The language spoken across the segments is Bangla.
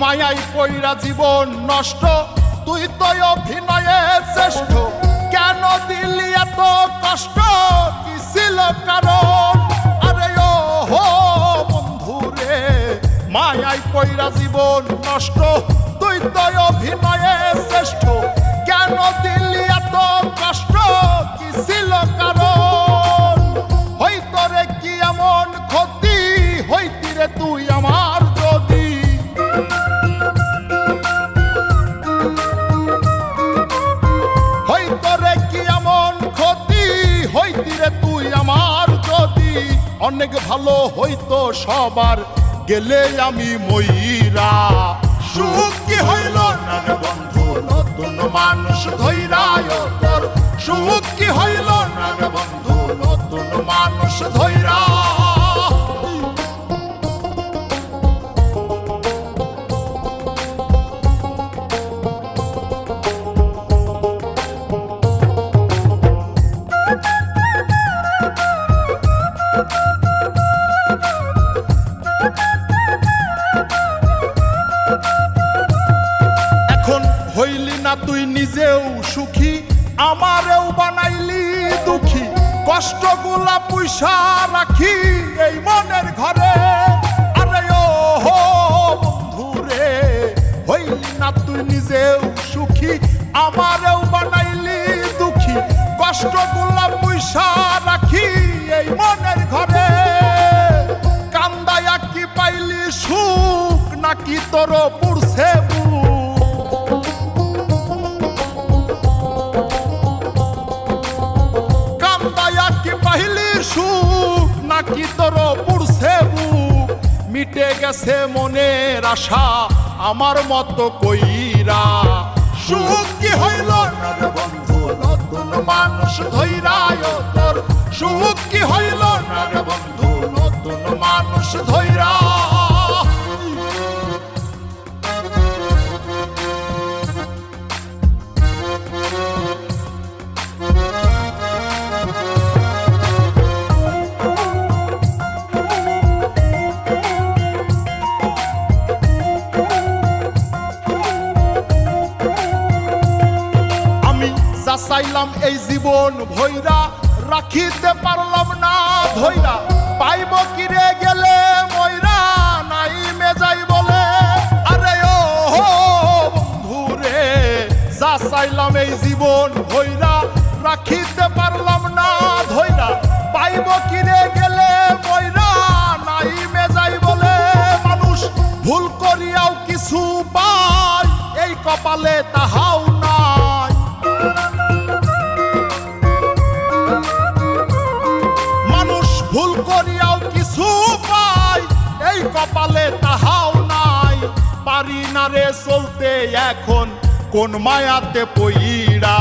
মায়াই পইরা জীবন নষ্ট, তুই তো অভিনয়ে শ্রেষ্ঠ। কেন দিলি এত কষ্ট, কি ছিল কারণ? আরে ও হো বন্ধু রে, মায়াই পইরা জীবন নষ্ট, তুই তো অভিনয়ে শ্রেষ্ঠ। কেন দিলি এত কষ্ট, কি ছিল কারণ? হইতো রে কি এমন ক্ষতি, হইতি রে তুই আমার যদি। হইতো রে কি এমন ক্ষতি, হইতি রে তুই আমার যদি। অনেক ভালো হইতো সবার, গেলে আমি ময়রা। সুখ কি হইল না রে বন্ধু, নতুন মানুষ ধৈরায় তোর। সুখ কি হইল না রে বন্ধু, নতুন মানুষ ধৈরা। হইলি না তুই নিজেও সুখী, আমারেও বানাইলি দুঃখী। কষ্টগুলা পুইসা রাখি এই মনের ঘরে। আরে ও হো বন্ধু রে, হইলি না তুই নিজেও সুখী, আমারেও বানাইলি দুঃখী। কষ্টগুলা পুইসা রাখি এই মনের ঘরে। কান্দায়া কি পাইলি সুখ, নাকি তোর পুরছে বুক? সুখ নাকি তোর পুরছে বুক? মিটে গেছে মনের আশা আমার মতো কইরা। সুখ কি হইল না রে বন্ধু, নতুন মানুষ ধৈরায় তোর। সুখ কি হইল না রে বন্ধু, নতুন মানুষ ধৈরা। চাইলাম এই জীবন ভৈরা, রাখিতে পারলাম না ধৈরা। পাইব কিরে গেলে ময়রা, নাই মেজাই বলে। আরে ও বন্ধু রে, যা চাইলাম এই জীবন ভৈরা, রাখিতে পারলাম না ধৈরা। পাইব কিরে গেলে ময়রা, নাই মেজাই বলে। মানুষ ভুল করিয়াও কিছু পায়, এই কপালে তাহাও নাই। ভুল করিয়াও কিছু পাই, এই কপালে তাহাও নাই। পারি না রে চলতে এখন কোন মায়াতে পইরা।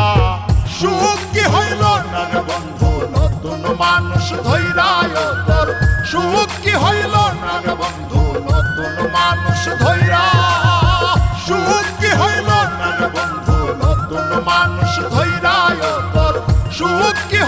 সুখ কি হইল না রে বন্ধু, নতুন মানুষ ধৈরায় তোর। সুখ কি হইল না রে বন্ধু, নতুন মানুষ ধৈরা। সুখ কি হইল না রে বন্ধু, নতুন মানুষ ধৈরায় তোর। সুখ কি